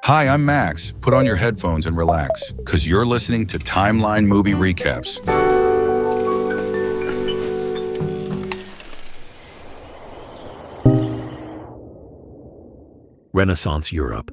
Hi, I'm Max. Put on your headphones and relax, because you're listening to Timeline Movie Recaps. Renaissance Europe,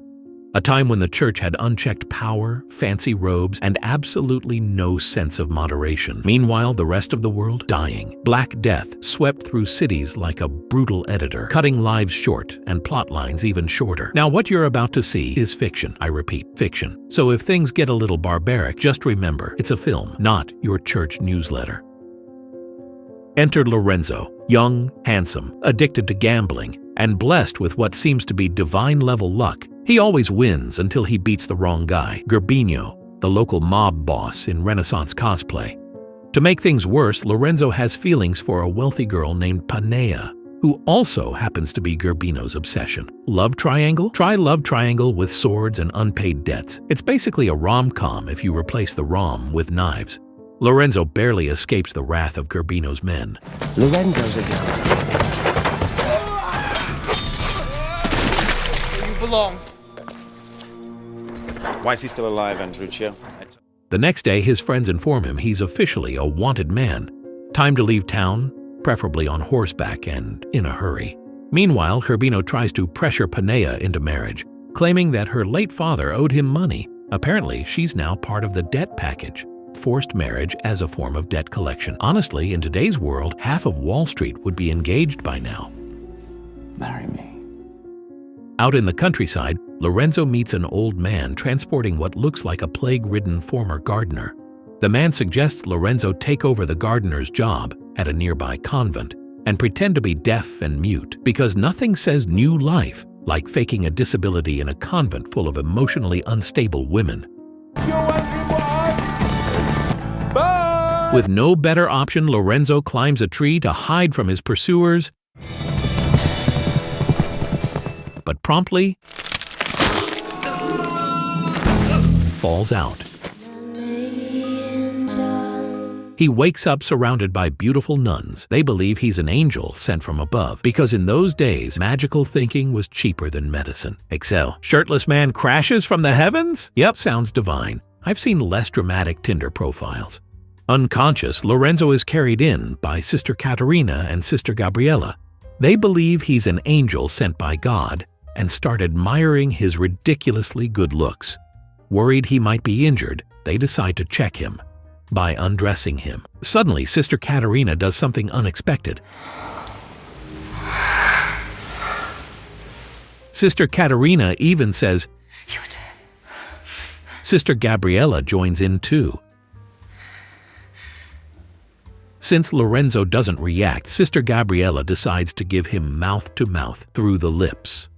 a time when the church had unchecked power, fancy robes, and absolutely no sense of moderation. Meanwhile, the rest of the world dying. Black Death swept through cities like a brutal editor, cutting lives short and plot lines even shorter. Now, what you're about to see is fiction. I repeat, fiction. So if things get a little barbaric, just remember, it's a film, not your church newsletter. Enter Lorenzo, young, handsome, addicted to gambling, and blessed with what seems to be divine-level luck. He always wins until he beats the wrong guy, Gerbino, the local mob boss in Renaissance cosplay. To make things worse, Lorenzo has feelings for a wealthy girl named Panea, who also happens to be Gerbino's obsession. Love triangle? Try love triangle with swords and unpaid debts. It's basically a rom-com if you replace the rom with knives. Lorenzo barely escapes the wrath of Gerbino's men. Lorenzo's a girl. You belong. Why is he still alive, Andruccio? The next day, his friends inform him he's officially a wanted man. Time to leave town, preferably on horseback and in a hurry. Meanwhile, Gerbino tries to pressure Panea into marriage, claiming that her late father owed him money. Apparently, she's now part of the debt package. Forced marriage as a form of debt collection. Honestly, in today's world, half of Wall Street would be engaged by now. Marry me. Out in the countryside, Lorenzo meets an old man transporting what looks like a plague-ridden former gardener. The man suggests Lorenzo take over the gardener's job at a nearby convent and pretend to be deaf and mute, because nothing says new life like faking a disability in a convent full of emotionally unstable women. With no better option, Lorenzo climbs a tree to hide from his pursuers, but promptly falls out. He wakes up surrounded by beautiful nuns. They believe he's an angel sent from above, because in those days, magical thinking was cheaper than medicine. Excel. Shirtless man crashes from the heavens? Yep, sounds divine. I've seen less dramatic Tinder profiles. Unconscious, Lorenzo is carried in by Sister Caterina and Sister Gabriella. They believe he's an angel sent by God and start admiring his ridiculously good looks. Worried he might be injured, they decide to check him by undressing him. Suddenly, Sister Caterina does something unexpected. Sister Caterina even says, "You're dead." Sister Gabriella joins in too. Since Lorenzo doesn't react, Sister Gabriella decides to give him mouth-to-mouth through the lips.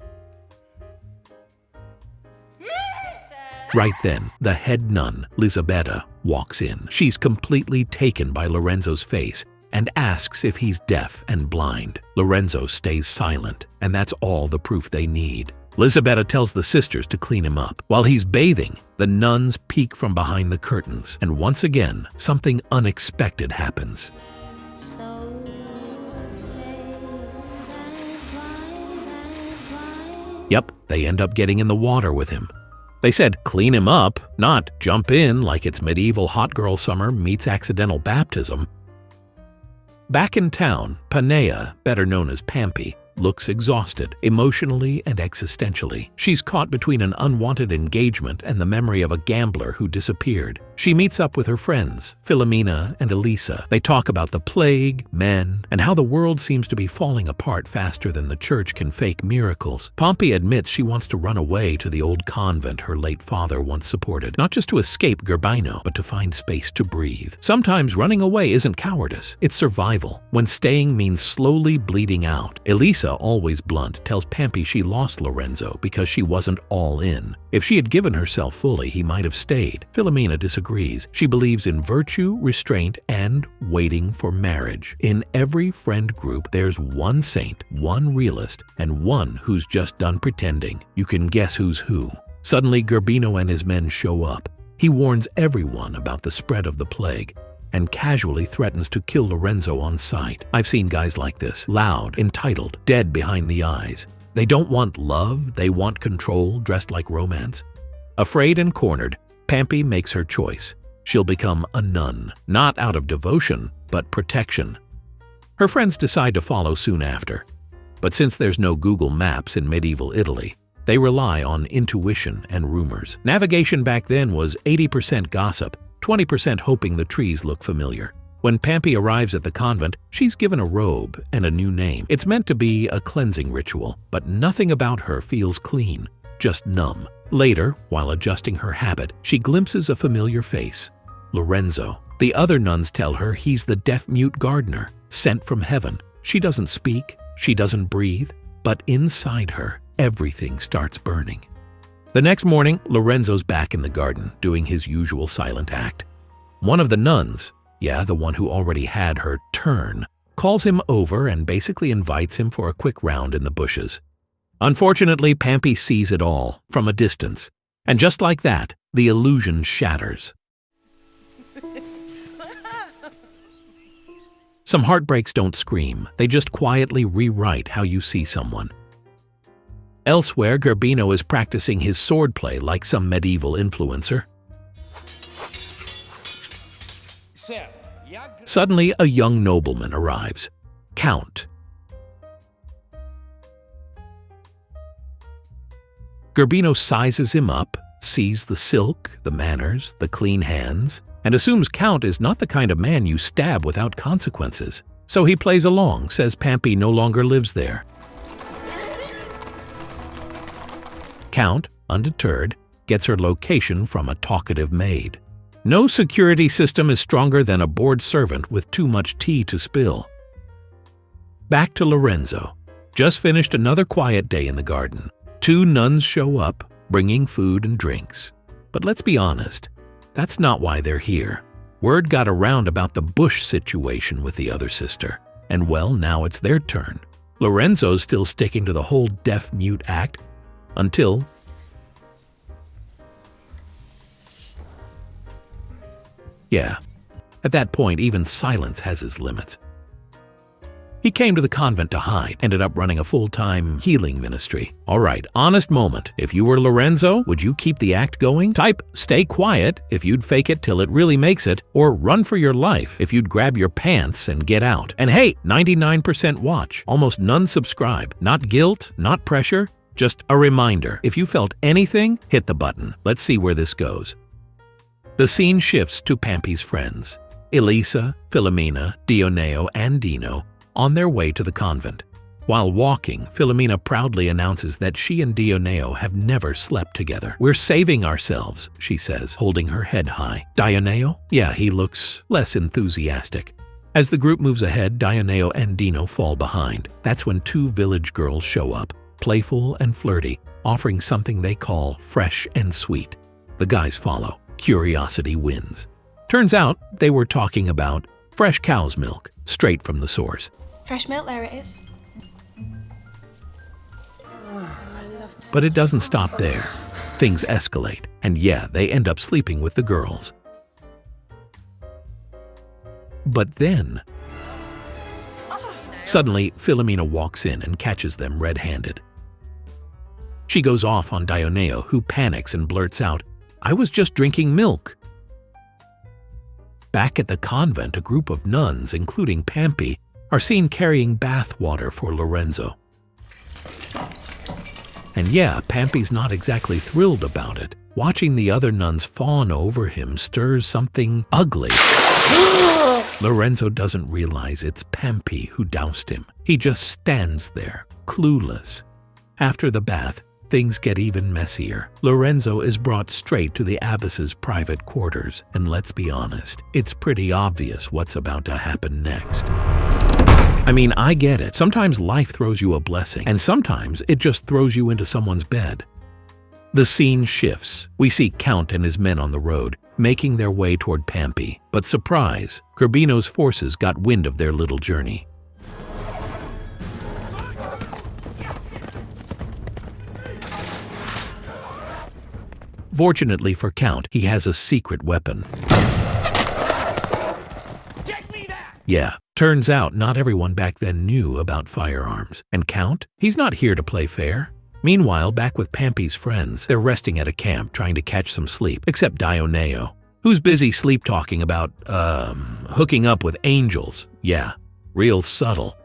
Right then, the head nun, Lisabetta, walks in. She's completely taken by Lorenzo's face and asks if he's deaf and blind. Lorenzo stays silent, and that's all the proof they need. Lisabetta tells the sisters to clean him up. While he's bathing, the nuns peek from behind the curtains, and once again, something unexpected happens. Yep, they end up getting in the water with him. They said clean him up, not jump in like it's medieval hot girl summer meets accidental baptism. Back in town, Panea, better known as Pampy, looks exhausted, emotionally and existentially. She's caught between an unwanted engagement and the memory of a gambler who disappeared. She meets up with her friends, Philomena and Elisa. They talk about the plague, men, and how the world seems to be falling apart faster than the church can fake miracles. Pampy admits she wants to run away to the old convent her late father once supported, not just to escape Gerbino, but to find space to breathe. Sometimes running away isn't cowardice, it's survival, when staying means slowly bleeding out. Elisa, always blunt, tells Pampy she lost Lorenzo because she wasn't all in. If she had given herself fully, he might have stayed. Philomena disagrees. She believes in virtue, restraint, and waiting for marriage. In every friend group, there's one saint, one realist, and one who's just done pretending. You can guess who's who. Suddenly, Gerbino and his men show up. He warns everyone about the spread of the plague and casually threatens to kill Lorenzo on sight. I've seen guys like this, loud, entitled, dead behind the eyes. They don't want love, they want control dressed like romance. Afraid and cornered, Pampy makes her choice. She'll become a nun, not out of devotion, but protection. Her friends decide to follow soon after. But since there's no Google Maps in medieval Italy, they rely on intuition and rumors. Navigation back then was 80% gossip, 20% hoping the trees look familiar. When Pampy arrives at the convent, she's given a robe and a new name. It's meant to be a cleansing ritual, but nothing about her feels clean, just numb. Later, while adjusting her habit, she glimpses a familiar face, Lorenzo. The other nuns tell her he's the deaf-mute gardener, sent from heaven. She doesn't speak, she doesn't breathe, but inside her, everything starts burning. The next morning, Lorenzo's back in the garden, doing his usual silent act. One of the nuns, the one who already had her turn, calls him over and basically invites him for a quick round in the bushes. Unfortunately, Pampy sees it all from a distance, and just like that, the illusion shatters. Some heartbreaks don't scream, they just quietly rewrite how you see someone. Elsewhere, Gerbino is practicing his swordplay like some medieval influencer. Suddenly, a young nobleman arrives, Count. Gerbino sizes him up, sees the silk, the manners, the clean hands, and assumes Count is not the kind of man you stab without consequences. So he plays along, says Pampy no longer lives there. Count, undeterred, gets her location from a talkative maid. No security system is stronger than a bored servant with too much tea to spill. Back to Lorenzo. Just finished another quiet day in the garden. 2 nuns show up, bringing food and drinks. But let's be honest, that's not why they're here. Word got around about the bush situation with the other sister, and well, now it's their turn. Lorenzo's still sticking to the whole deaf-mute act until at that point, even silence has its limits. He came to the convent to hide, ended up running a full-time healing ministry. All right, honest moment. If you were Lorenzo, would you keep the act going? Type "stay quiet" if you'd fake it till it really makes it, or run for your life if you'd grab your pants and get out. And hey, 99% watch, almost none subscribe. Not guilt, not pressure, just a reminder. If you felt anything, hit the button. Let's see where this goes. The scene shifts to Pampy's friends, Elisa, Filomena, Dioneo, and Dino, on their way to the convent. While walking, Filomena proudly announces that she and Dioneo have never slept together. "We're saving ourselves," she says, holding her head high. Dioneo? He looks less enthusiastic. As the group moves ahead, Dioneo and Dino fall behind. That's when 2 village girls show up, playful and flirty, offering something they call fresh and sweet. The guys follow. Curiosity wins. Turns out they were talking about fresh cow's milk, straight from the source. Fresh milk, there it is. But it doesn't stop there. Things escalate, and they end up sleeping with the girls. But then, suddenly, Filomena walks in and catches them red-handed. She goes off on Dioneo, who panics and blurts out, "I was just drinking milk." Back at the convent, a group of nuns, including Pampy, are seen carrying bath water for Lorenzo. And Pampy's not exactly thrilled about it. Watching the other nuns fawn over him stirs something ugly. Lorenzo doesn't realize it's Pampy who doused him. He just stands there, clueless. After the bath, things get even messier. Lorenzo is brought straight to the abbess's private quarters, and let's be honest, it's pretty obvious what's about to happen next. I mean, I get it. Sometimes life throws you a blessing, and sometimes it just throws you into someone's bed. The scene shifts. We see Count and his men on the road, making their way toward Pampy. But surprise, Gerbino's forces got wind of their little journey. Fortunately for Count, he has a secret weapon. Turns out not everyone back then knew about firearms. And Count? He's not here to play fair. Meanwhile, back with Pampy's friends, they're resting at a camp trying to catch some sleep, except Dioneo, who's busy sleep-talking about, hooking up with angels. Yeah, real subtle.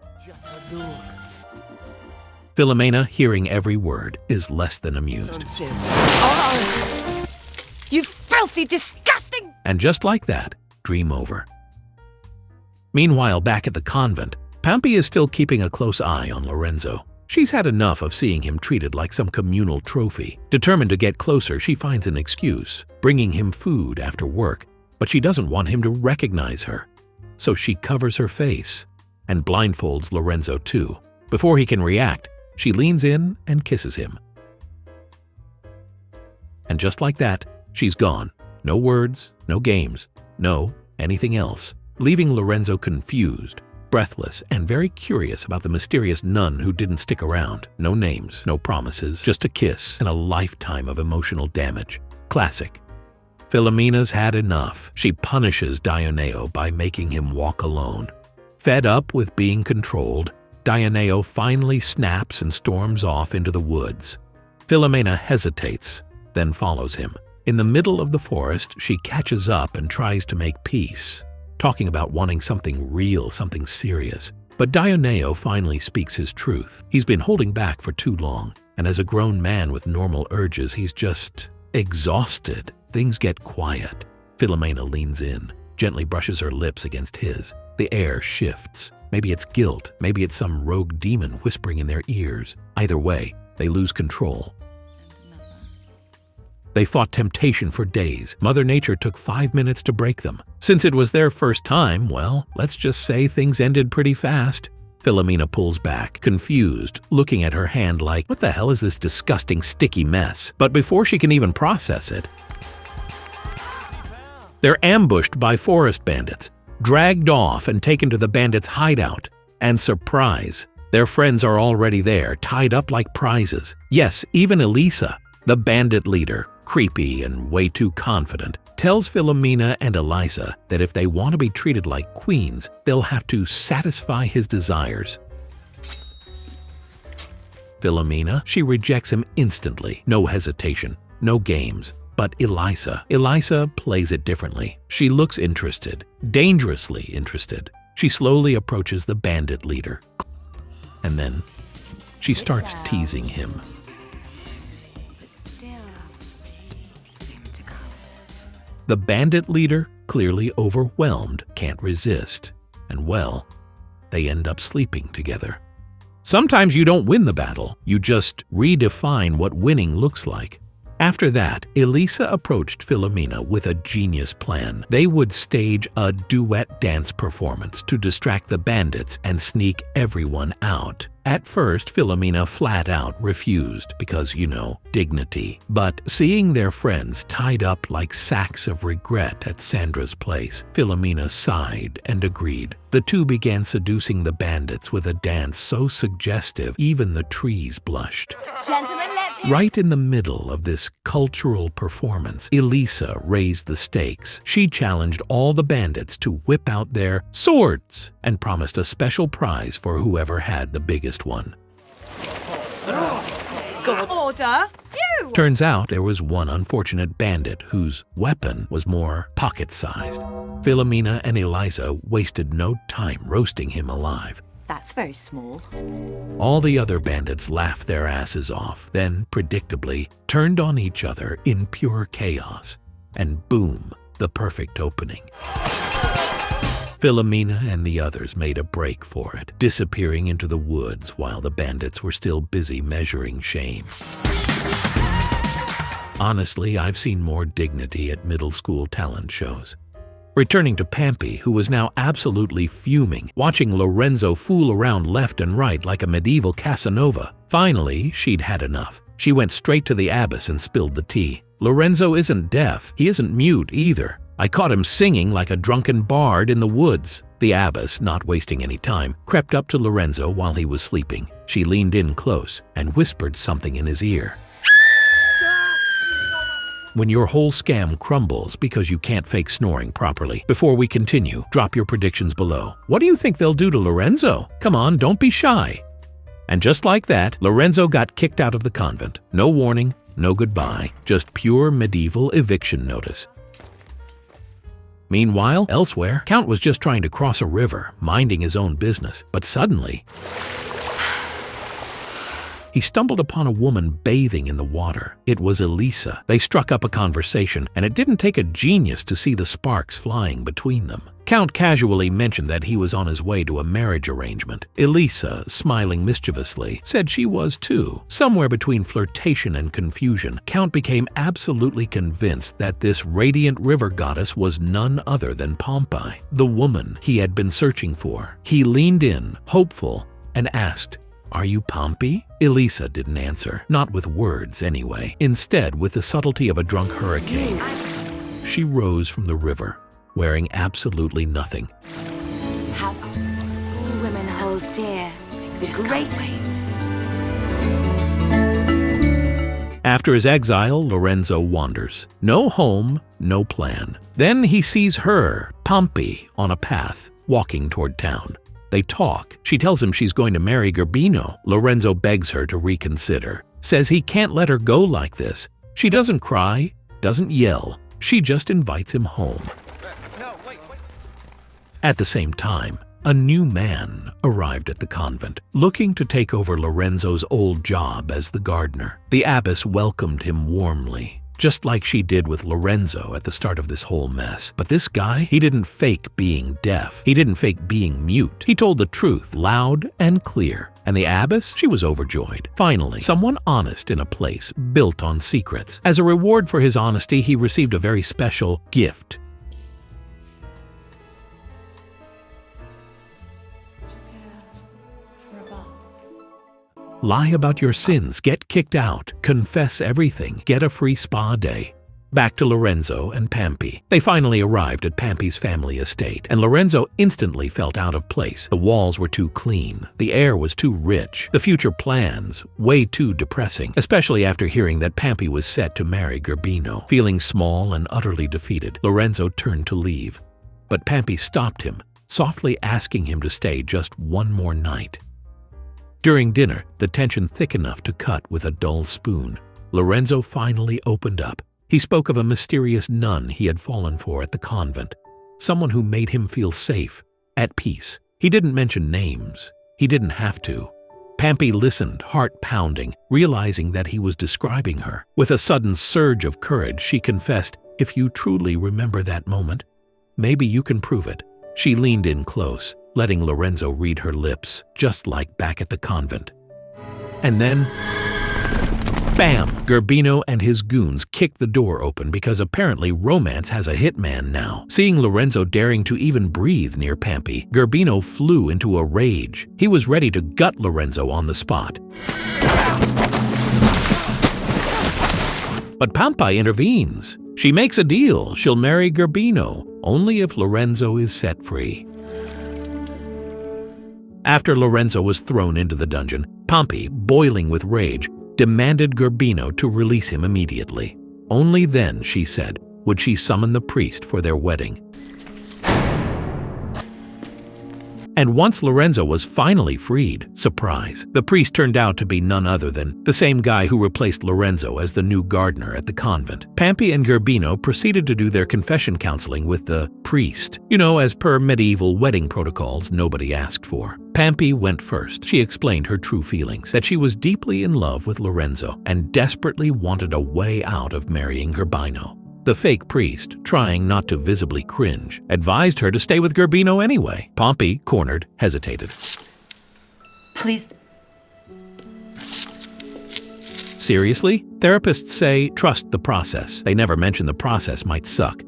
Philomena, hearing every word, is less than amused. Oh, you filthy, disgusting! And just like that, dream over. Meanwhile, back at the convent, Pampy is still keeping a close eye on Lorenzo. She's had enough of seeing him treated like some communal trophy. Determined to get closer, she finds an excuse, bringing him food after work, but she doesn't want him to recognize her. So she covers her face and blindfolds Lorenzo too. Before he can react, she leans in and kisses him. And just like that, she's gone. No words, no games, no anything else, leaving Lorenzo confused, breathless, and very curious about the mysterious nun who didn't stick around. No names, no promises, just a kiss and a lifetime of emotional damage. Classic. Philomena's had enough. She punishes Dioneo by making him walk alone. Fed up with being controlled, Dioneo finally snaps and storms off into the woods. Philomena hesitates, then follows him. In the middle of the forest, she catches up and tries to make peace, talking about wanting something real, something serious. But Dioneo finally speaks his truth. He's been holding back for too long, and as a grown man with normal urges, he's just exhausted. Things get quiet. Philomena leans in, gently brushes her lips against his. The air shifts. Maybe it's guilt, maybe it's some rogue demon whispering in their ears. Either way, they lose control. They fought temptation for days. Mother Nature took 5 minutes to break them. Since it was their first time, well, let's just say things ended pretty fast. Philomena pulls back, confused, looking at her hand like, what the hell is this disgusting sticky mess? But before she can even process it, they're ambushed by forest bandits, dragged off and taken to the bandits' hideout. And surprise, their friends are already there, tied up like prizes. Yes, even Elisa, the bandit leader, creepy and way too confident, tells Philomena and Eliza that if they want to be treated like queens, they'll have to satisfy his desires. Philomena, she rejects him instantly. No hesitation, no games. But Eliza plays it differently. She looks interested, dangerously interested. She slowly approaches the bandit leader. And then she starts teasing him. The bandit leader, clearly overwhelmed, can't resist. And well, they end up sleeping together. Sometimes you don't win the battle, you just redefine what winning looks like. After that, Elisa approached Philomena with a genius plan. They would stage a duet dance performance to distract the bandits and sneak everyone out. At first, Philomena flat out refused because, dignity. But seeing their friends tied up like sacks of regret at Sandra's place, Philomena sighed and agreed. The two began seducing the bandits with a dance so suggestive even the trees blushed. Gentlemen, let's hear. Right in the middle of this cultural performance, Elisa raised the stakes. She challenged all the bandits to whip out their swords and promised a special prize for whoever had the biggest one. Order, you! Turns out there was one unfortunate bandit whose weapon was more pocket-sized. Philomena and Eliza wasted no time roasting him alive. That's very small. All the other bandits laughed their asses off, then, predictably, turned on each other in pure chaos. And boom, the perfect opening. Philomena and the others made a break for it, disappearing into the woods while the bandits were still busy measuring shame. Honestly, I've seen more dignity at middle school talent shows. Returning to Pampy, who was now absolutely fuming, watching Lorenzo fool around left and right like a medieval Casanova. Finally, she'd had enough. She went straight to the abbess and spilled the tea. Lorenzo isn't deaf. He isn't mute either. I caught him singing like a drunken bard in the woods. The abbess, not wasting any time, crept up to Lorenzo while he was sleeping. She leaned in close and whispered something in his ear. When your whole scam crumbles because you can't fake snoring properly. Before we continue, drop your predictions below. What do you think they'll do to Lorenzo? Come on, don't be shy. And just like that, Lorenzo got kicked out of the convent. No warning, no goodbye, just pure medieval eviction notice. Meanwhile, elsewhere, Count was just trying to cross a river, minding his own business. But suddenly, he stumbled upon a woman bathing in the water. It was Elisa. They struck up a conversation, and it didn't take a genius to see the sparks flying between them. Count casually mentioned that he was on his way to a marriage arrangement. Elisa, smiling mischievously, said she was too. Somewhere between flirtation and confusion, Count became absolutely convinced that this radiant river goddess was none other than Pampy, the woman he had been searching for. He leaned in, hopeful, and asked, "Are you Pampy?" Elisa didn't answer, not with words anyway. Instead, with the subtlety of a drunk hurricane, she rose from the river, wearing absolutely nothing. How all women hold dear the great After his exile, Lorenzo wanders. No home, no plan. Then he sees her, Pampy, on a path, walking toward town. They talk. She tells him she's going to marry Gerbino. Lorenzo begs her to reconsider, says he can't let her go like this. She doesn't cry, doesn't yell. She just invites him home. At the same time, a new man arrived at the convent, looking to take over Lorenzo's old job as the gardener. The abbess welcomed him warmly, just like she did with Lorenzo at the start of this whole mess. But this guy, he didn't fake being deaf. He didn't fake being mute. He told the truth loud and clear. And the abbess, she was overjoyed. Finally, someone honest in a place built on secrets. As a reward for his honesty, he received a very special gift. Lie about your sins, get kicked out, confess everything, get a free spa day. Back to Lorenzo and Pampy. They finally arrived at Pampy's family estate, and Lorenzo instantly felt out of place. The walls were too clean, the air was too rich, the future plans way too depressing, especially after hearing that Pampy was set to marry Gerbino. Feeling small and utterly defeated, Lorenzo turned to leave. But Pampy stopped him, softly asking him to stay just one more night. During dinner, the tension thick enough to cut with a dull spoon, Lorenzo finally opened up. He spoke of a mysterious nun he had fallen for at the convent, someone who made him feel safe, at peace. He didn't mention names. He didn't have to. Pampy listened, heart pounding, realizing that he was describing her. With a sudden surge of courage, she confessed, "If you truly remember that moment, maybe you can prove it." She leaned in close, letting Lorenzo read her lips, just like back at the convent. And then, bam! Gerbino and his goons kicked the door open because apparently romance has a hitman now. Seeing Lorenzo daring to even breathe near Pampy, Gerbino flew into a rage. He was ready to gut Lorenzo on the spot. But Pampy intervenes. She makes a deal. She'll marry Gerbino, only if Lorenzo is set free. After Lorenzo was thrown into the dungeon, Pampy, boiling with rage, demanded Gerbino to release him immediately. Only then, she said, would she summon the priest for their wedding. And once Lorenzo was finally freed, surprise, the priest turned out to be none other than the same guy who replaced Lorenzo as the new gardener at the convent. Pampy and Gerbino proceeded to do their confession counseling with the priest. You know, as per medieval wedding protocols nobody asked for. Pampy went first. She explained her true feelings, that she was deeply in love with Lorenzo and desperately wanted a way out of marrying Gerbino. The fake priest, trying not to visibly cringe, advised her to stay with Gerbino anyway. Pampy, cornered, hesitated. Please. Seriously? Therapists say trust the process. They never mention the process might suck.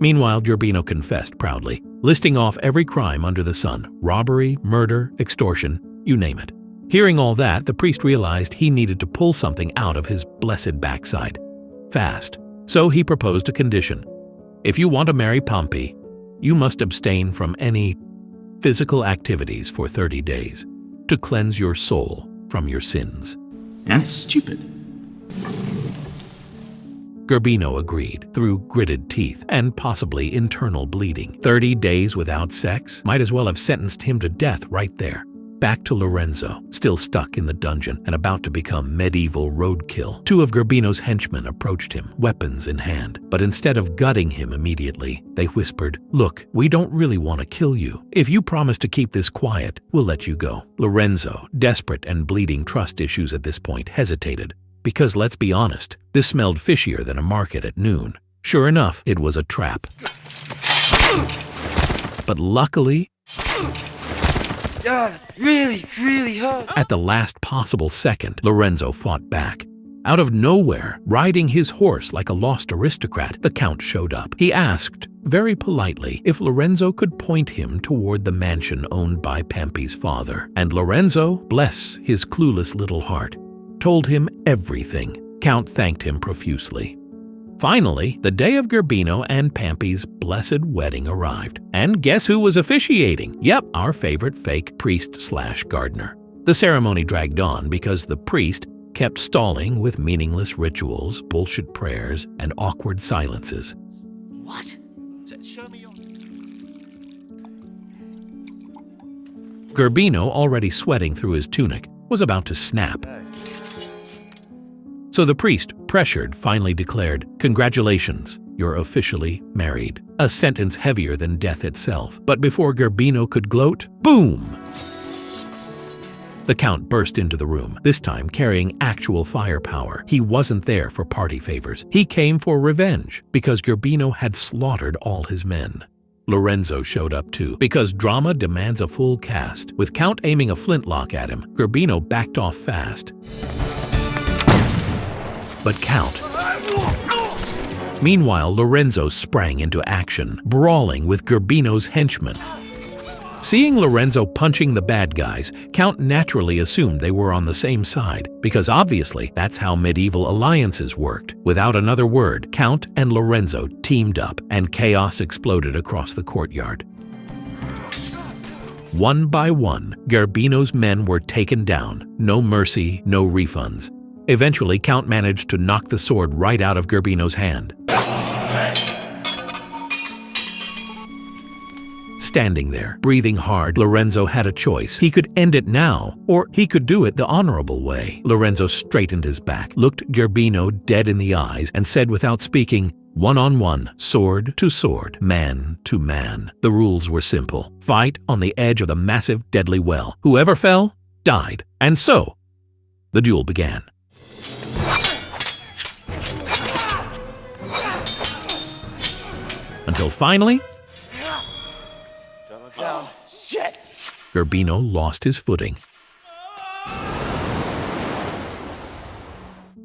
Meanwhile, Gerbino confessed proudly, listing off every crime under the sun: robbery, murder, extortion, you name it. Hearing all that, the priest realized he needed to pull something out of his blessed backside. Fast. So he proposed a condition. If you want to marry Pampy, you must abstain from any physical activities for 30 days to cleanse your soul from your sins. And it's stupid. Gerbino agreed, through gritted teeth and possibly internal bleeding. 30 days without sex might as well have sentenced him to death right there. Back to Lorenzo, still stuck in the dungeon and about to become medieval roadkill. 2 of Gerbino's henchmen approached him, weapons in hand. But instead of gutting him immediately, they whispered, "Look, we don't really want to kill you. If you promise to keep this quiet, we'll let you go." Lorenzo, desperate and bleeding trust issues at this point, hesitated. Because let's be honest, this smelled fishier than a market at noon. Sure enough, it was a trap. But luckily, Really hurt. at the last possible second, Lorenzo fought back. Out of nowhere, riding his horse like a lost aristocrat, the Count showed up. He asked, very politely, if Lorenzo could point him toward the mansion owned by Pampy's father. And Lorenzo, bless his clueless little heart, told him everything. Count thanked him profusely. Finally, the day of Gerbino and Pampy's blessed wedding arrived. And guess who was officiating? Yep, our favorite fake priest/gardener. The ceremony dragged on because the priest kept stalling with meaningless rituals, bullshit prayers, and awkward silences. What? Show me your... Gerbino, already sweating through his tunic, was about to snap. So the priest, pressured, finally declared, "Congratulations, you're officially married." A sentence heavier than death itself. But before Gerbino could gloat, boom! The Count burst into the room, this time carrying actual firepower. He wasn't there for party favors. He came for revenge, because Gerbino had slaughtered all his men. Lorenzo showed up too, because drama demands a full cast. With Count aiming a flintlock at him, Gerbino backed off fast. But Count. Meanwhile, Lorenzo sprang into action, brawling with Gerbino's henchmen. Seeing Lorenzo punching the bad guys, Count naturally assumed they were on the same side, because obviously that's how medieval alliances worked. Without another word, Count and Lorenzo teamed up, and chaos exploded across the courtyard. One by one, Gerbino's men were taken down. No mercy, no refunds. Eventually, Count managed to knock the sword right out of Gerbino's hand. Standing there, breathing hard, Lorenzo had a choice. He could end it now, or he could do it the honorable way. Lorenzo straightened his back, looked Gerbino dead in the eyes, and said without speaking, "1-on-1, sword to sword, man to man." The rules were simple. Fight on the edge of the massive, deadly well. Whoever fell, died. And so, the duel began. Until finally, Shit! Gerbino lost his footing.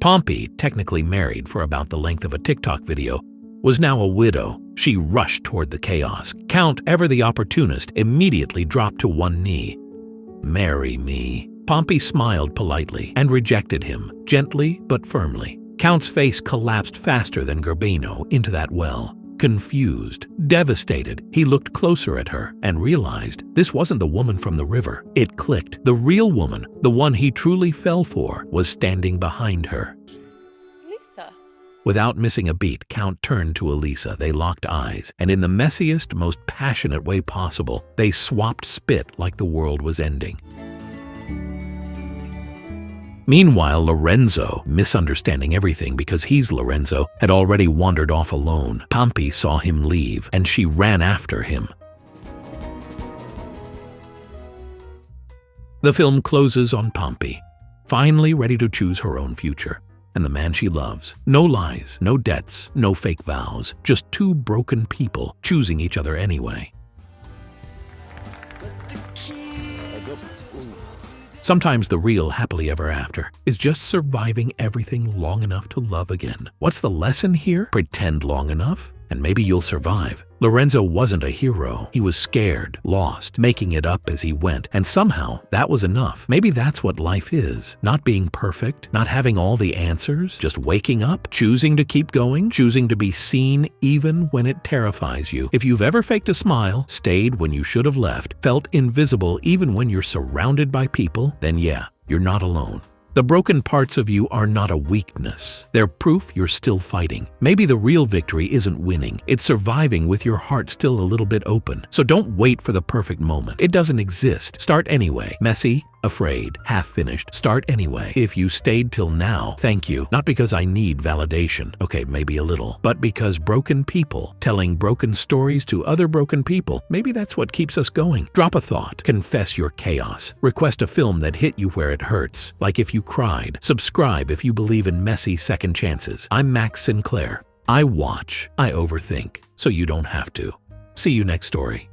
Pampy, technically married for about the length of a TikTok video, was now a widow. She rushed toward the chaos. Count, ever the opportunist, immediately dropped to one knee. "Marry me." Pampy smiled politely and rejected him, gently but firmly. Count's face collapsed faster than Gerbino into that well. Confused, devastated, he looked closer at her and realized this wasn't the woman from the river. It clicked. The real woman, the one he truly fell for, was standing behind her. Lisa. Without missing a beat, Count turned to Elisa. They locked eyes, and in the messiest, most passionate way possible, they swapped spit like the world was ending. Meanwhile, Lorenzo, misunderstanding everything because he's Lorenzo, had already wandered off alone. Pampy saw him leave, and she ran after him. The film closes on Pampy, finally ready to choose her own future, and the man she loves. No lies, no debts, no fake vows, just 2 broken people choosing each other anyway. Sometimes the real happily ever after is just surviving everything long enough to love again. What's the lesson here? Pretend long enough, and maybe you'll survive. Lorenzo wasn't a hero. He was scared, lost, making it up as he went, and somehow that was enough. Maybe that's what life is. Not being perfect, not having all the answers, just waking up, choosing to keep going, choosing to be seen even when it terrifies you. If you've ever faked a smile, stayed when you should have left, felt invisible even when you're surrounded by people, then yeah, you're not alone. The broken parts of you are not a weakness. They're proof you're still fighting. Maybe the real victory isn't winning. It's surviving with your heart still a little bit open. So don't wait for the perfect moment. It doesn't exist. Start anyway. Messy, afraid, half-finished. Start anyway. If you stayed till now, thank you. Not because I need validation. Okay, maybe a little. But because broken people telling broken stories to other broken people, maybe that's what keeps us going. Drop a thought. Confess your chaos. Request a film that hit you where it hurts. Like if you cried. Subscribe if you believe in messy second chances. I'm Max Sinclair. I watch. I overthink. So you don't have to. See you next story.